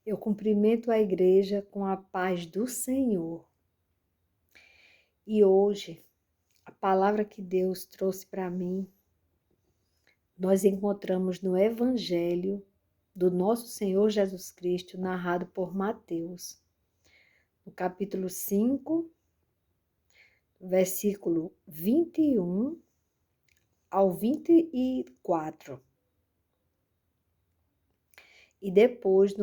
Eu cumprimento a igreja com a paz do Senhor. E hoje, a palavra que Deus trouxe para mim, nós encontramos no Evangelho do nosso Senhor Jesus Cristo, narrado por Mateus, no capítulo 5, versículo 21 ao 24. E depois,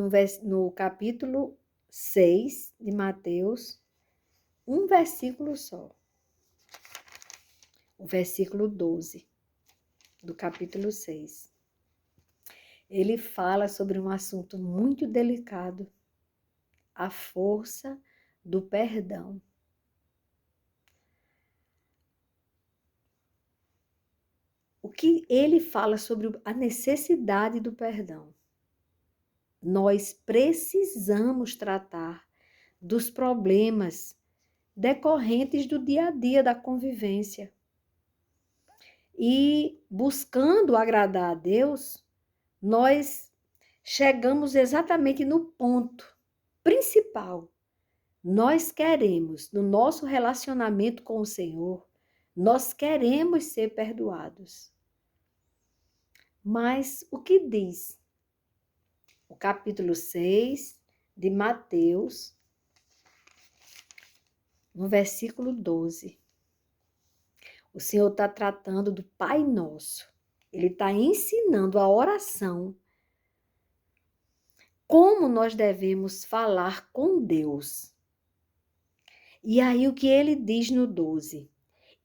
no capítulo 6 de Mateus, um versículo só. O versículo 12 do capítulo 6. Ele fala sobre um assunto muito delicado, a força do perdão. O que ele fala sobre a necessidade do perdão. Nós precisamos tratar dos problemas decorrentes do dia a dia da convivência. E buscando agradar a Deus, nós chegamos exatamente no ponto principal. Nós queremos, no nosso relacionamento com o Senhor, nós queremos ser perdoados. Mas o que diz o capítulo 6 de Mateus, no versículo 12? O Senhor está tratando do Pai Nosso. Ele está ensinando a oração. Como nós devemos falar com Deus. E aí o que ele diz no 12?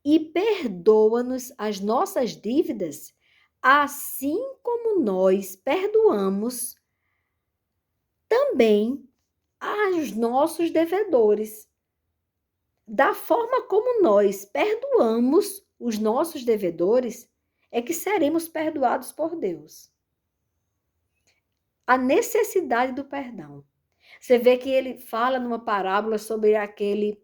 E perdoa-nos as nossas dívidas, assim como nós perdoamos também aos nossos devedores. Da forma como nós perdoamos os nossos devedores, é que seremos perdoados por Deus. A necessidade do perdão. Você vê que ele fala numa parábola sobre aquele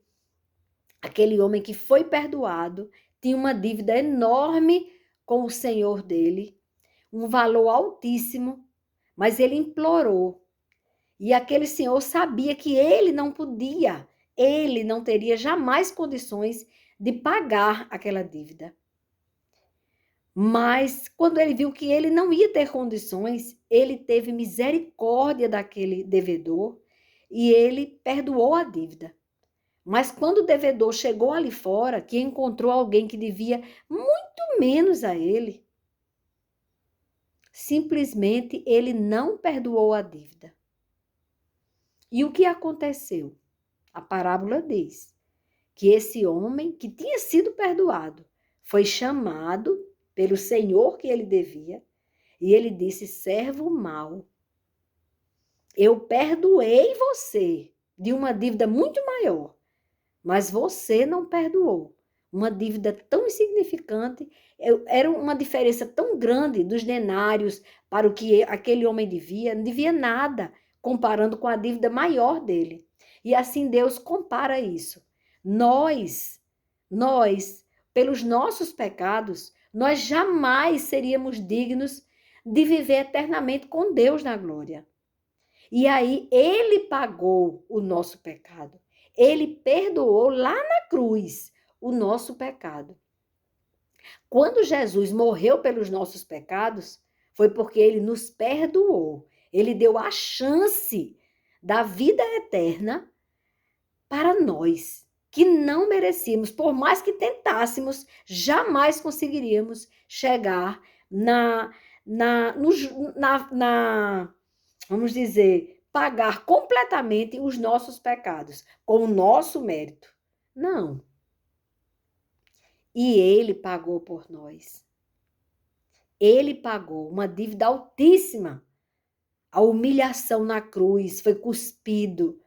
homem que foi perdoado, tinha uma dívida enorme com o Senhor dele, um valor altíssimo, mas ele implorou. E aquele senhor sabia que ele não podia, ele não teria jamais condições de pagar aquela dívida. Mas quando ele viu que ele não ia ter condições, ele teve misericórdia daquele devedor e ele perdoou a dívida. Mas quando o devedor chegou ali fora, que encontrou alguém que devia muito menos a ele, simplesmente ele não perdoou a dívida. E o que aconteceu? A parábola diz que esse homem que tinha sido perdoado foi chamado pelo senhor que ele devia e ele disse: servo mau, eu perdoei você de uma dívida muito maior, mas você não perdoou. Uma dívida tão insignificante, era uma diferença tão grande dos denários para o que aquele homem devia, não devia nada, comparando com a dívida maior dele. E assim Deus compara isso. Nós, pelos nossos pecados, nós jamais seríamos dignos de viver eternamente com Deus na glória. E aí ele pagou o nosso pecado. Ele perdoou lá na cruz o nosso pecado. Quando Jesus morreu pelos nossos pecados, foi porque ele nos perdoou. Ele deu a chance da vida eterna para nós, que não merecíamos. Por mais que tentássemos, jamais conseguiríamos chegar vamos dizer, pagar completamente os nossos pecados, com o nosso mérito. Não. E ele pagou por nós. Ele pagou uma dívida altíssima. A humilhação na cruz, foi cuspido,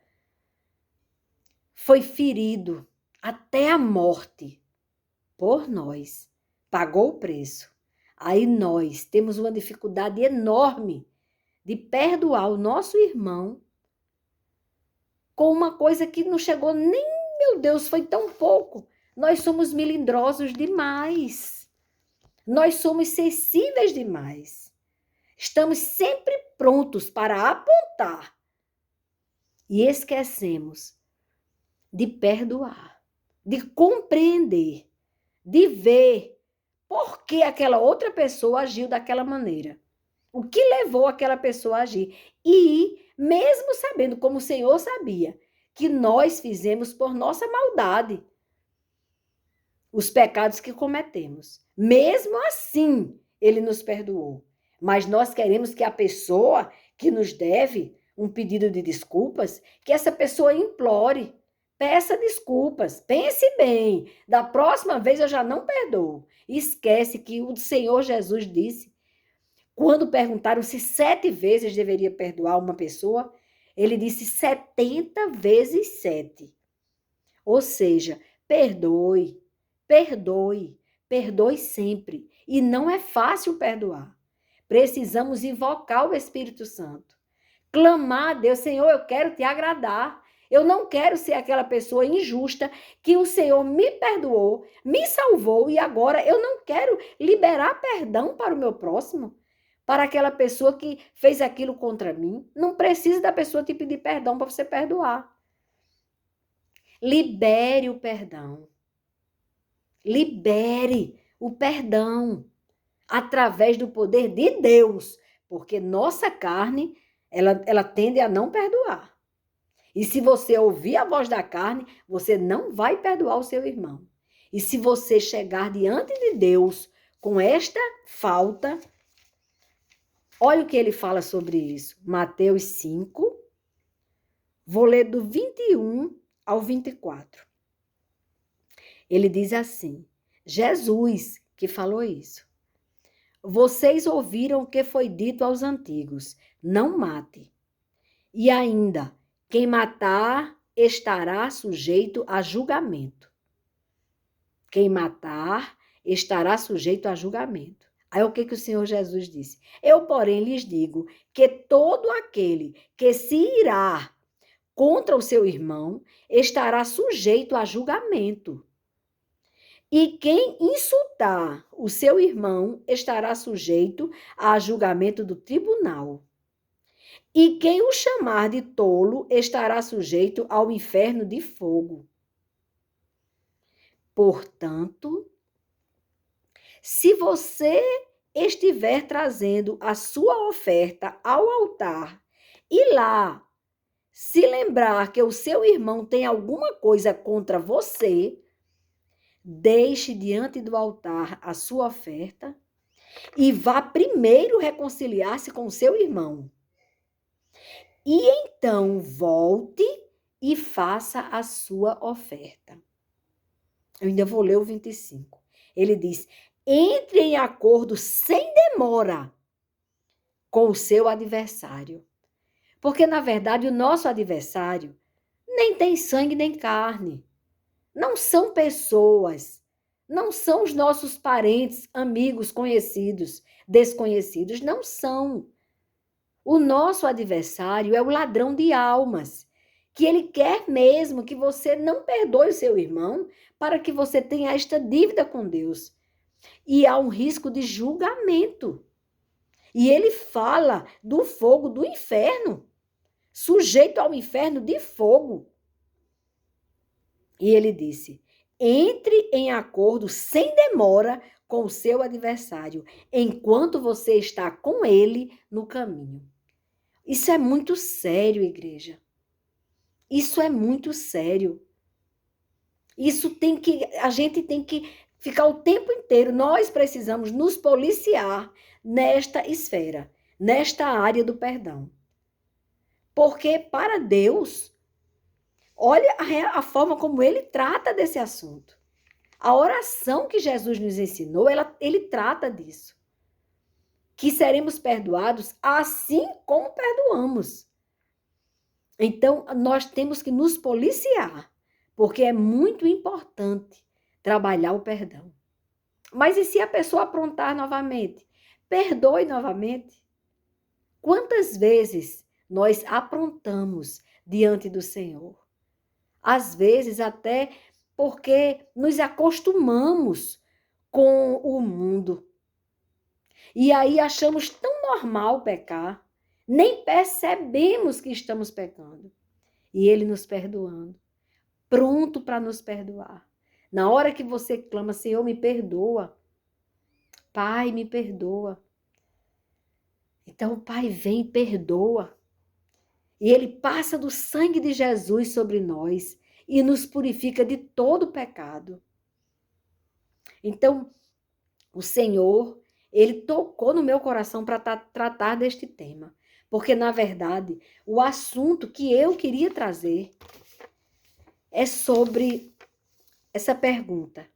foi ferido até a morte por nós. Pagou o preço. Aí nós temos uma dificuldade enorme de perdoar o nosso irmão com uma coisa que não chegou nem, meu Deus, foi tão pouco. Nós somos melindrosos demais. Nós somos sensíveis demais. Estamos sempre prontos para apontar e esquecemos de perdoar, de compreender, de ver por que aquela outra pessoa agiu daquela maneira. O que levou aquela pessoa a agir. E, mesmo sabendo, como o Senhor sabia, que nós fizemos por nossa maldade os pecados que cometemos. Mesmo assim, Ele nos perdoou. Mas nós queremos que a pessoa que nos deve um pedido de desculpas, que essa pessoa implore, peça desculpas, pense bem, da próxima vez eu já não perdoo. Esquece que o Senhor Jesus disse, quando perguntaram se 7 vezes deveria perdoar uma pessoa, ele disse 70 vezes 7. Ou seja, perdoe, perdoe, perdoe sempre. E não é fácil perdoar. Precisamos invocar o Espírito Santo. Clamar a Deus, Senhor, eu quero te agradar. Eu não quero ser aquela pessoa injusta que o Senhor me perdoou, me salvou e agora eu não quero liberar perdão para o meu próximo, para aquela pessoa que fez aquilo contra mim. Não precisa da pessoa te pedir perdão para você perdoar. Libere o perdão. Libere o perdão através do poder de Deus, porque nossa carne, ela tende a não perdoar. E se você ouvir a voz da carne, você não vai perdoar o seu irmão. E se você chegar diante de Deus com esta falta, olha o que ele fala sobre isso. Mateus 5, vou ler do 21 ao 24. Ele diz assim, Jesus que falou isso. Vocês ouviram o que foi dito aos antigos, não mate. E ainda, quem matar estará sujeito a julgamento. Quem matar estará sujeito a julgamento. Aí o que o Senhor Jesus disse? Eu, porém, lhes digo que todo aquele que se irá contra o seu irmão estará sujeito a julgamento. E quem insultar o seu irmão estará sujeito a julgamento do tribunal. E quem o chamar de tolo estará sujeito ao inferno de fogo. Portanto, se você estiver trazendo a sua oferta ao altar e lá se lembrar que o seu irmão tem alguma coisa contra você, deixe diante do altar a sua oferta e vá primeiro reconciliar-se com o seu irmão. E então volte e faça a sua oferta. Eu ainda vou ler o 25. Ele diz, entre em acordo sem demora com o seu adversário. Porque, na verdade, o nosso adversário nem tem sangue nem carne. Não são pessoas, não são os nossos parentes, amigos, conhecidos, desconhecidos, não são. O nosso adversário é o ladrão de almas, que ele quer mesmo que você não perdoe o seu irmão para que você tenha esta dívida com Deus. E há um risco de julgamento. E ele fala do fogo do inferno, sujeito ao inferno de fogo. E ele disse, entre em acordo sem demora com o seu adversário, enquanto você está com ele no caminho. Isso é muito sério, igreja. Isso é muito sério. A gente tem que ficar o tempo inteiro, nós precisamos nos policiar nesta esfera, nesta área do perdão. Porque para Deus, olha a forma como ele trata desse assunto. A oração que Jesus nos ensinou, ele trata disso. Que seremos perdoados assim como perdoamos. Então, nós temos que nos policiar, porque é muito importante trabalhar o perdão. Mas e se a pessoa aprontar novamente? Perdoe novamente. Quantas vezes nós aprontamos diante do Senhor? Às vezes até porque nos acostumamos com o mundo. E aí achamos tão normal pecar, nem percebemos que estamos pecando. E Ele nos perdoando, pronto para nos perdoar. Na hora que você clama, Senhor, me perdoa. Pai, me perdoa. Então o Pai vem e perdoa. E Ele passa do sangue de Jesus sobre nós e nos purifica de todo o pecado. Então, o Senhor, Ele tocou no meu coração para tratar deste tema. Porque, na verdade, o assunto que eu queria trazer é sobre essa pergunta.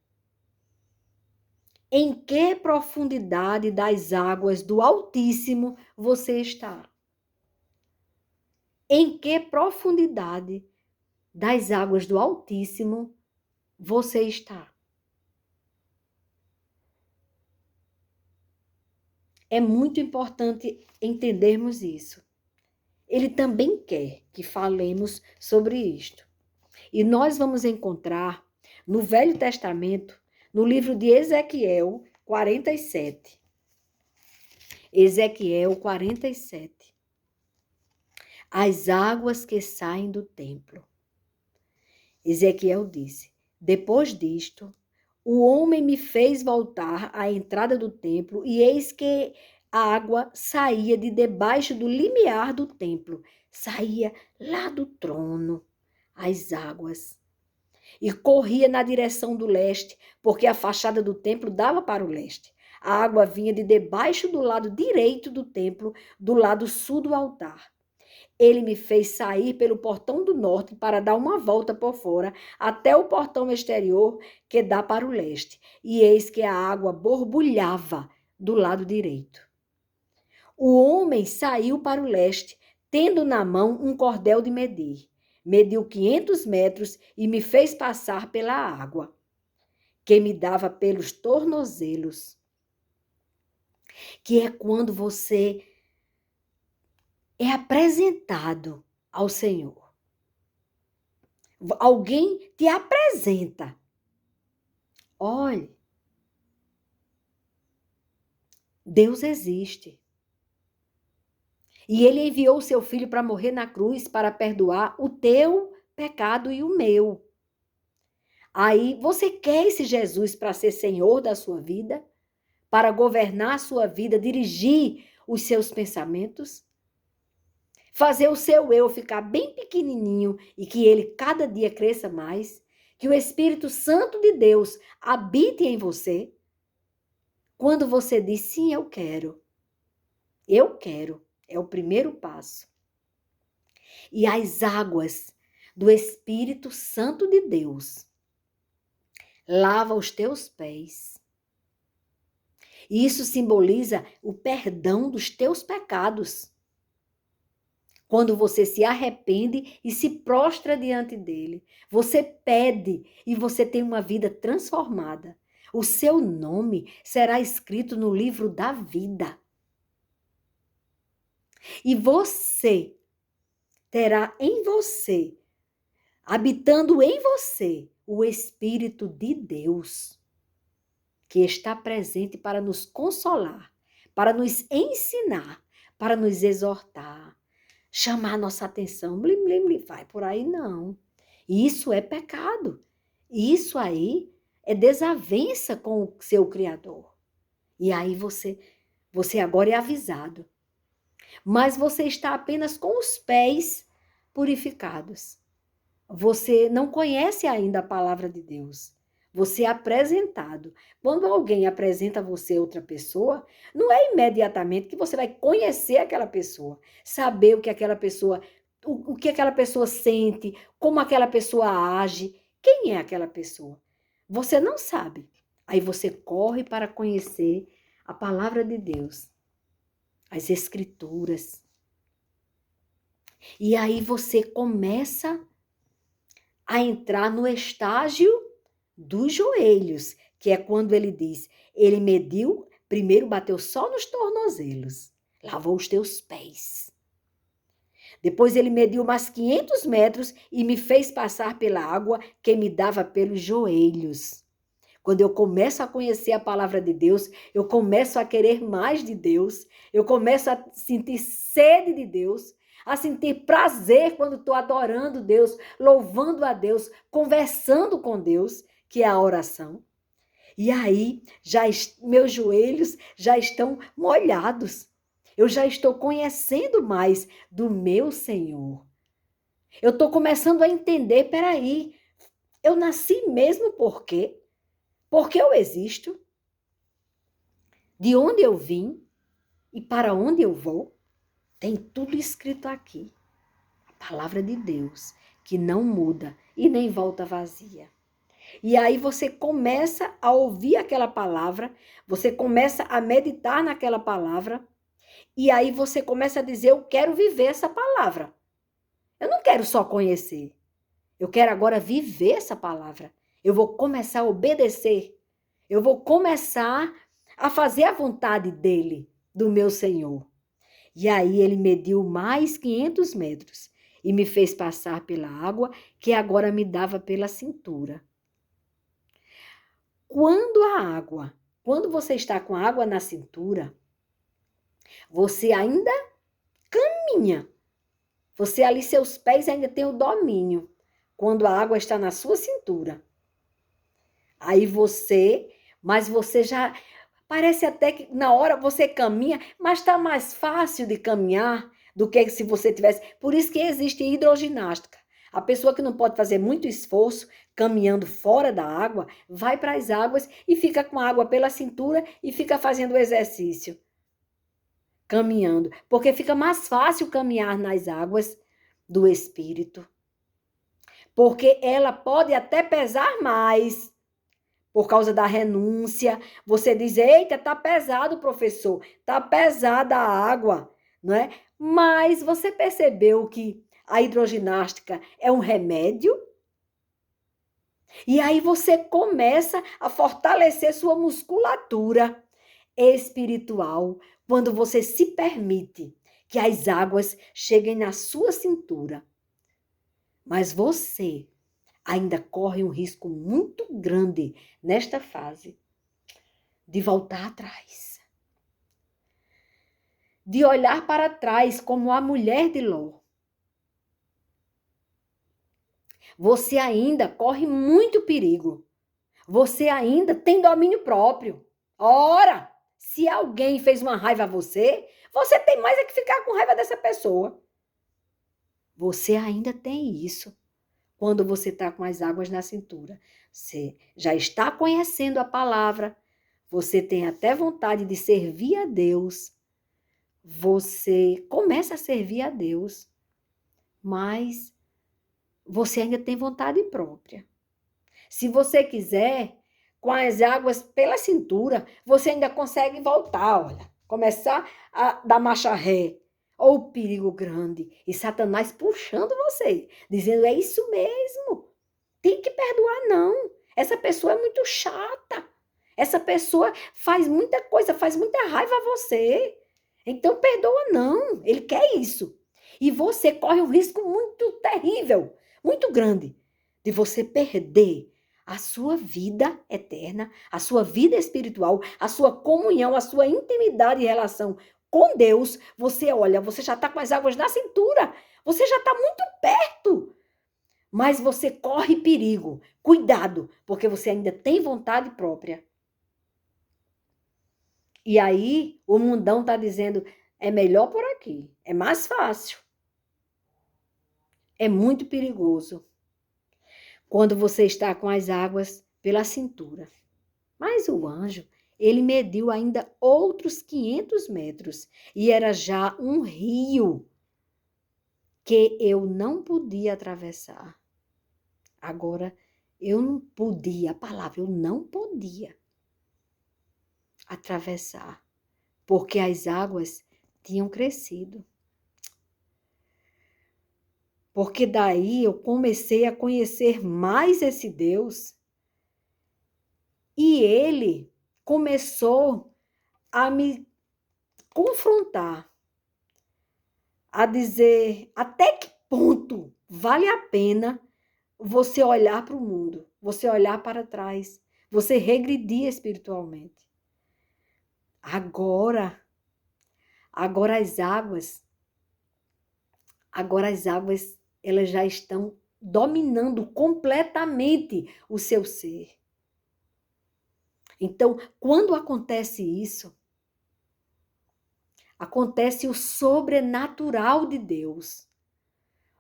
Em que profundidade das águas do Altíssimo você está? Em que profundidade das águas do Altíssimo você está? É muito importante entendermos isso. Ele também quer que falemos sobre isto. E nós vamos encontrar no Velho Testamento, no livro de Ezequiel 47. Ezequiel 47. As águas que saem do templo. Ezequiel disse: depois disto, o homem me fez voltar à entrada do templo, e eis que a água saía de debaixo do limiar do templo, saía lá do trono, as águas, e corria na direção do leste, porque a fachada do templo dava para o leste. A água vinha de debaixo do lado direito do templo, do lado sul do altar. Ele me fez sair pelo portão do norte para dar uma volta por fora até o portão exterior que dá para o leste. E eis que a água borbulhava do lado direito. O homem saiu para o leste, tendo na mão um cordel de medir. Mediu 500 metros e me fez passar pela água, que me dava pelos tornozelos. Que é quando você é apresentado ao Senhor. Alguém te apresenta. Olhe, Deus existe. E Ele enviou o seu Filho para morrer na cruz para perdoar o teu pecado e o meu. Aí, você quer esse Jesus para ser Senhor da sua vida? Para governar a sua vida, dirigir os seus pensamentos? Fazer o seu eu ficar bem pequenininho e que ele cada dia cresça mais, que o Espírito Santo de Deus habite em você. Quando você diz sim, eu quero, é o primeiro passo. E as águas do Espírito Santo de Deus lava os teus pés. Isso simboliza o perdão dos teus pecados. Quando você se arrepende e se prostra diante dele, você pede e você tem uma vida transformada. O seu nome será escrito no livro da vida. E você terá em você, habitando em você, o Espírito de Deus, que está presente para nos consolar, para nos ensinar, para nos exortar, chamar nossa atenção. Blim, blim, blim. Vai por aí não. Isso é pecado. Isso aí é desavença com o seu Criador. E aí você agora é avisado. Mas você está apenas com os pés purificados. Você não conhece ainda a palavra de Deus. Você é apresentado. Quando alguém apresenta a você outra pessoa, não é imediatamente que você vai conhecer aquela pessoa, saber o que aquela pessoa, o que aquela pessoa sente, como aquela pessoa age, quem é aquela pessoa. Você não sabe. Aí você corre para conhecer a palavra de Deus, as escrituras. E aí você começa a entrar no estágio dos joelhos, que é quando ele diz, ele mediu, primeiro bateu só nos tornozelos, lavou os teus pés. Depois ele mediu mais 500 metros e me fez passar pela água que me dava pelos joelhos. Quando eu começo a conhecer a palavra de Deus, eu começo a querer mais de Deus, eu começo a sentir sede de Deus, a sentir prazer quando estou adorando Deus, louvando a Deus, conversando com Deus, que é a oração. E aí, meus joelhos já estão molhados. Eu já estou conhecendo mais do meu Senhor. Eu estou começando a entender, peraí, eu nasci mesmo por quê? Porque eu existo? De onde eu vim? E para onde eu vou? Tem tudo escrito aqui. A palavra de Deus, que não muda e nem volta vazia. E aí você começa a ouvir aquela palavra, você começa a meditar naquela palavra, e aí você começa a dizer, eu quero viver essa palavra. Eu não quero só conhecer. Eu quero agora viver essa palavra. Eu vou começar a obedecer. Eu vou começar a fazer a vontade dele, do meu Senhor. E aí ele mediu mais 500 metros e me fez passar pela água que agora me dava pela cintura. Quando você está com a água na cintura, você ainda caminha. Você ali, seus pés ainda têm o domínio. Quando a água está na sua cintura. Mas você já, parece até que na hora você caminha, mas está mais fácil de caminhar do que se você tivesse. Por isso que existe hidroginástica. A pessoa que não pode fazer muito esforço, caminhando fora da água, vai para as águas e fica com a água pela cintura e fica fazendo o exercício. Caminhando. Porque fica mais fácil caminhar nas águas do Espírito. Porque ela pode até pesar mais. Por causa da renúncia, você diz, eita, tá pesado, professor, tá pesada a água, não é? Mas você percebeu que a hidroginástica é um remédio? E aí você começa a fortalecer sua musculatura espiritual quando você se permite que as águas cheguem na sua cintura. Mas você ainda corre um risco muito grande nesta fase de voltar atrás. De olhar para trás como a mulher de Ló. Você ainda corre muito perigo. Você ainda tem domínio próprio. Ora, se alguém fez uma raiva a você, você tem mais é que ficar com raiva dessa pessoa. Você ainda tem isso. Quando você está com as águas na cintura. Você já está conhecendo a palavra, você tem até vontade de servir a Deus, você começa a servir a Deus, mas você ainda tem vontade própria. Se você quiser, com as águas pela cintura, você ainda consegue voltar, olha, começar a dar marcha ré. Ou o perigo grande. E Satanás puxando você, dizendo, é isso mesmo. Tem que perdoar, não. Essa pessoa é muito chata. Essa pessoa faz muita coisa, faz muita raiva a você. Então, perdoa, não. Ele quer isso. E você corre um risco muito terrível, muito grande, de você perder a sua vida eterna, a sua vida espiritual, a sua comunhão, a sua intimidade e relação com Deus. Você olha, você já está com as águas na cintura, você já está muito perto, mas você corre perigo. Cuidado, porque você ainda tem vontade própria. E aí o mundão está dizendo, é melhor por aqui, é mais fácil. É muito perigoso quando você está com as águas pela cintura. Mas o anjo, ele mediu ainda outros 500 metros e era já um rio que eu não podia atravessar. Agora, eu não podia, a palavra, eu não podia atravessar, porque as águas tinham crescido. Porque daí eu comecei a conhecer mais esse Deus e ele começou a me confrontar, a dizer até que ponto vale a pena você olhar para o mundo, você olhar para trás, você regredir espiritualmente. Agora as águas agora as águas, elas já estão dominando completamente o seu ser. Então, quando acontece isso, acontece o sobrenatural de Deus,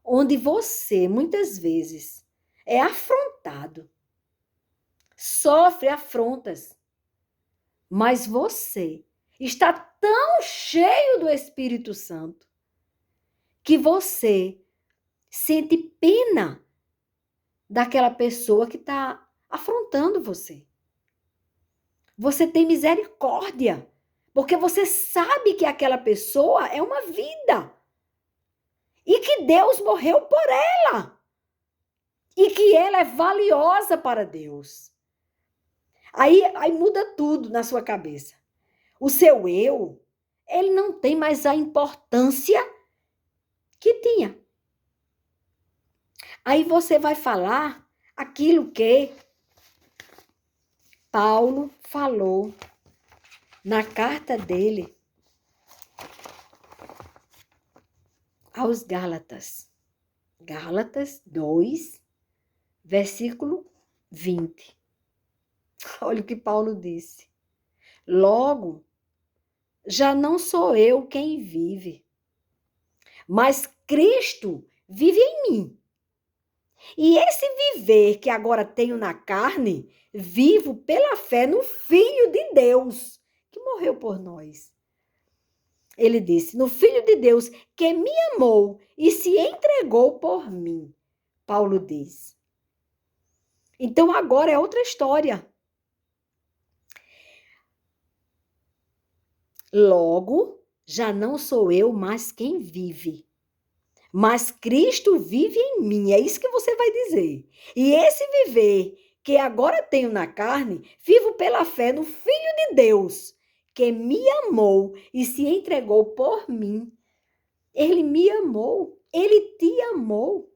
onde você, muitas vezes, é afrontado, sofre afrontas, mas você está tão cheio do Espírito Santo que você sente pena daquela pessoa que está afrontando você. Você tem misericórdia, porque você sabe que aquela pessoa é uma vida e que Deus morreu por ela e que ela é valiosa para Deus. Aí muda tudo na sua cabeça. O seu eu, ele não tem mais a importância que tinha. Aí você vai falar aquilo que Paulo falou na carta dele aos Gálatas. Gálatas 2, versículo 20. Olha o que Paulo disse. Logo, já não sou eu quem vive, mas Cristo vive em mim. E esse viver que agora tenho na carne, vivo pela fé no Filho de Deus, que morreu por nós. Ele disse, no Filho de Deus, que me amou e se entregou por mim. Paulo diz. Então agora é outra história. Logo, já não sou eu mais quem vive, mas Cristo vive em mim. É isso que você vai dizer. E esse viver que agora tenho na carne, vivo pela fé no Filho de Deus, que me amou e se entregou por mim. Ele me amou, ele te amou.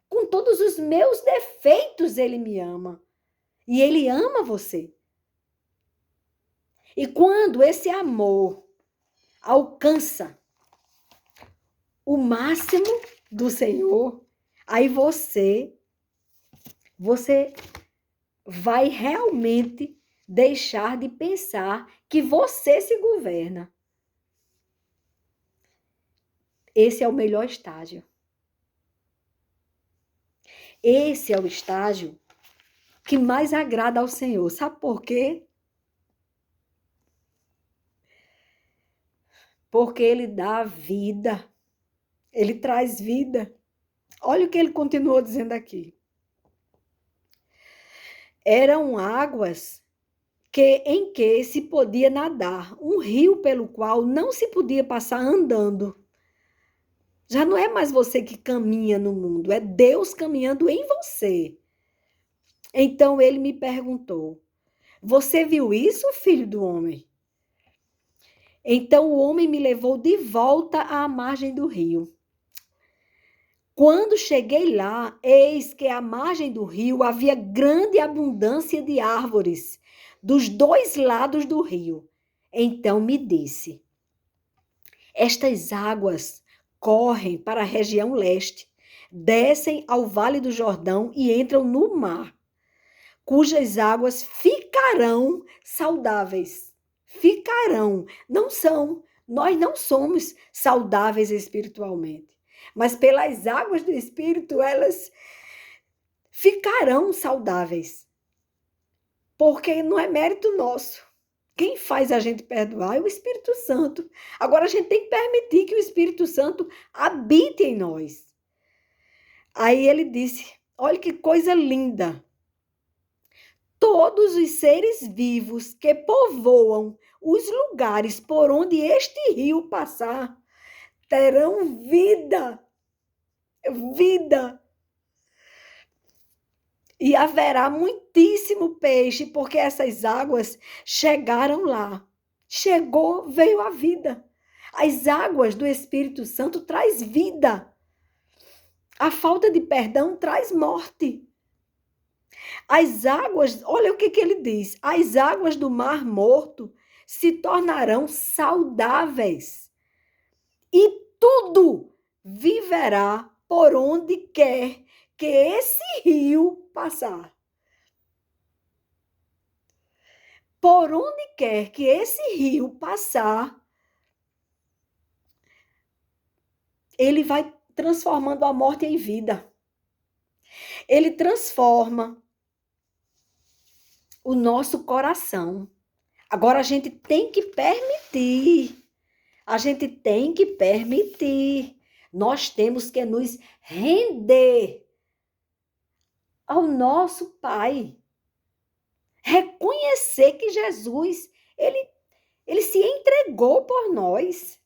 Com todos os meus defeitos, ele me ama. E ele ama você. E quando esse amor alcança o máximo do Senhor, aí você vai realmente deixar de pensar que você se governa. Esse é o melhor estágio. Esse é o estágio que mais agrada ao Senhor. Sabe por quê? Porque ele dá vida. Ele traz vida. Olha o que ele continuou dizendo aqui. Eram águas em que se podia nadar, um rio pelo qual não se podia passar andando. Já não é mais você que caminha no mundo, é Deus caminhando em você. Então ele me perguntou, você viu isso, filho do homem? Então o homem me levou de volta à margem do rio. Quando cheguei lá, eis que à margem do rio havia grande abundância de árvores, dos dois lados do rio. Então me disse, estas águas correm para a região leste, descem ao Vale do Jordão e entram no mar, cujas águas ficarão saudáveis. Ficarão, não são. Nós não somos saudáveis espiritualmente, mas pelas águas do Espírito elas ficarão saudáveis, porque não é mérito nosso. Quem faz a gente perdoar é o Espírito Santo. Agora a gente tem que permitir que o Espírito Santo habite em nós. Aí ele disse, olha que coisa linda. Todos os seres vivos que povoam os lugares por onde este rio passar terão vida. Vida. E haverá muitíssimo peixe, porque essas águas chegaram lá. Chegou, veio a vida. As águas do Espírito Santo traz vida. A falta de perdão traz morte. As águas, olha o que ele diz, as águas do Mar Morto se tornarão saudáveis. E tudo estiverá por onde quer que esse rio passar. Por onde quer que esse rio passar, ele vai transformando a morte em vida. Ele transforma o nosso coração. Agora a gente tem que permitir. A gente tem que permitir. Nós temos que nos render ao nosso Pai. Reconhecer que Jesus, ele se entregou por nós.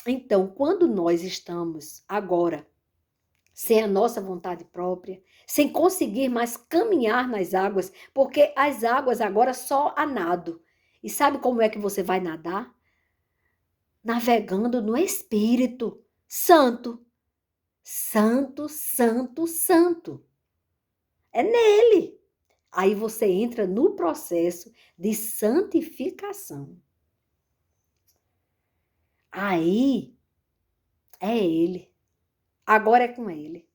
Então, quando nós estamos agora sem a nossa vontade própria, sem conseguir mais caminhar nas águas, porque as águas agora só a nado. E sabe como é que você vai nadar? Navegando no Espírito Santo. Santo, santo, santo. É nele. Aí você entra no processo de santificação. Aí é ele. Agora é com ele.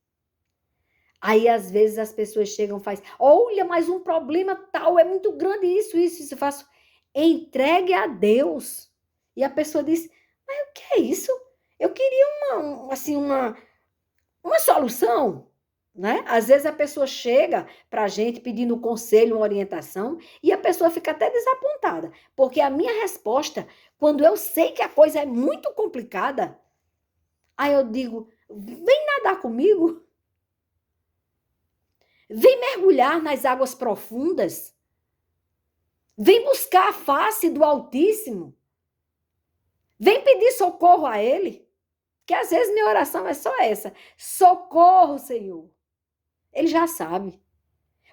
Aí, às vezes, as pessoas chegam e fazem, olha, mas um problema tal, é muito grande isso. Eu faço, entregue a Deus. E a pessoa diz, mas o que é isso? Eu queria uma solução, né? Às vezes a pessoa chega para a gente pedindo um conselho, uma orientação, e a pessoa fica até desapontada, porque a minha resposta, quando eu sei que a coisa é muito complicada, aí eu digo, vem nadar comigo. Vem mergulhar nas águas profundas. Vem buscar a face do Altíssimo. Vem pedir socorro a Ele. Que às vezes minha oração é só essa. Socorro, Senhor. Ele já sabe.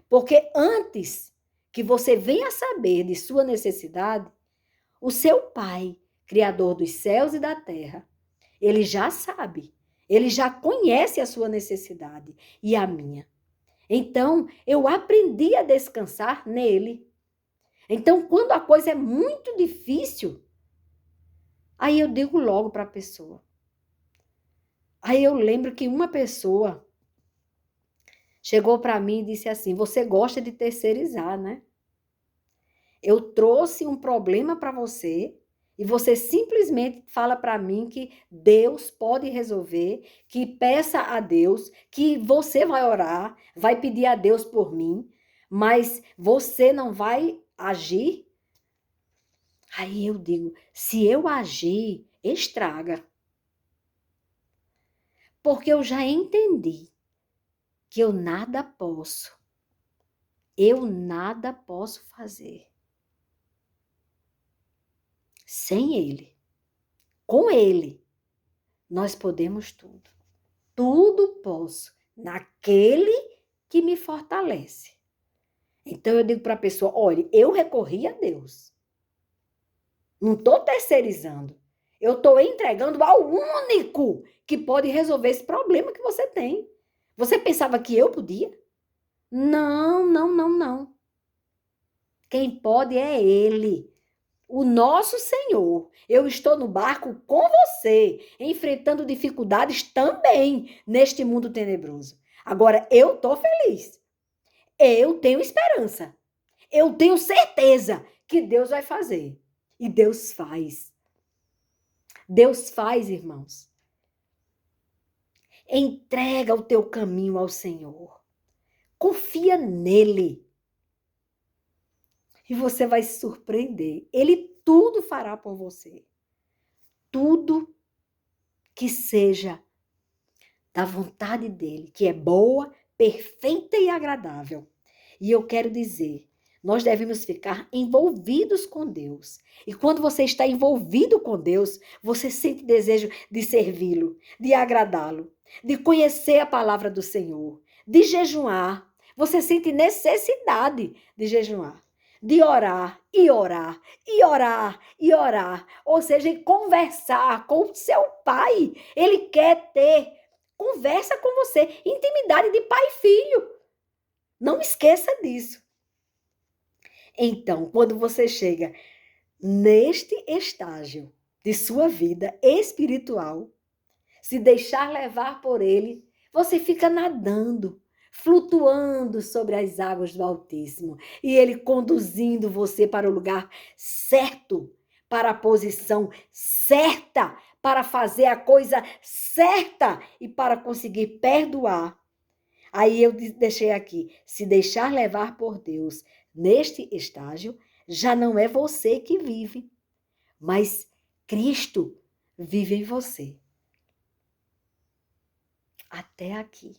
Porque antes que você venha saber de sua necessidade, o seu Pai, Criador dos céus e da terra, Ele já sabe. Ele já conhece a sua necessidade e a minha. Então, eu aprendi a descansar nele. Então, quando a coisa é muito difícil, aí eu digo logo para a pessoa. Aí eu lembro que uma pessoa chegou para mim e disse assim, você gosta de terceirizar, né? Eu trouxe um problema para você e você simplesmente fala para mim que Deus pode resolver, que peça a Deus, que você vai orar, vai pedir a Deus por mim, mas você não vai agir? Aí eu digo, se eu agir, estraga. Porque eu já entendi que eu nada posso. Eu nada posso fazer sem Ele. Com Ele, nós podemos tudo. Tudo posso naquele que me fortalece. Então eu digo para a pessoa, olha, eu recorri a Deus. Não estou terceirizando. Eu estou entregando ao único que pode resolver esse problema que você tem. Você pensava que eu podia? Não, não, não, não. Quem pode é Ele, o nosso Senhor. Eu estou no barco com você, enfrentando dificuldades também neste mundo tenebroso. Agora, eu estou feliz. Eu tenho esperança. Eu tenho certeza que Deus vai fazer. E Deus faz. Deus faz, irmãos. Entrega o teu caminho ao Senhor. Confia nele. E você vai se surpreender. Ele tudo fará por você. Tudo que seja da vontade dele, que é boa, perfeita e agradável. E eu quero dizer, nós devemos ficar envolvidos com Deus. E quando você está envolvido com Deus, você sente desejo de servi-lo, de agradá-lo, de conhecer a palavra do Senhor, de jejuar. Você sente necessidade de jejuar, de orar e orar e orar e orar. Ou seja, conversar com o seu Pai. Ele quer ter conversa com você, intimidade de pai e filho. Não esqueça disso. Então, quando você chega neste estágio de sua vida espiritual, se deixar levar por ele, você fica nadando, flutuando sobre as águas do Altíssimo e ele conduzindo você para o lugar certo, para a posição certa, para fazer a coisa certa e para conseguir perdoar. Aí eu deixei aqui, se deixar levar por Deus neste estágio, já não é você que vive, mas Cristo vive em você. Até aqui.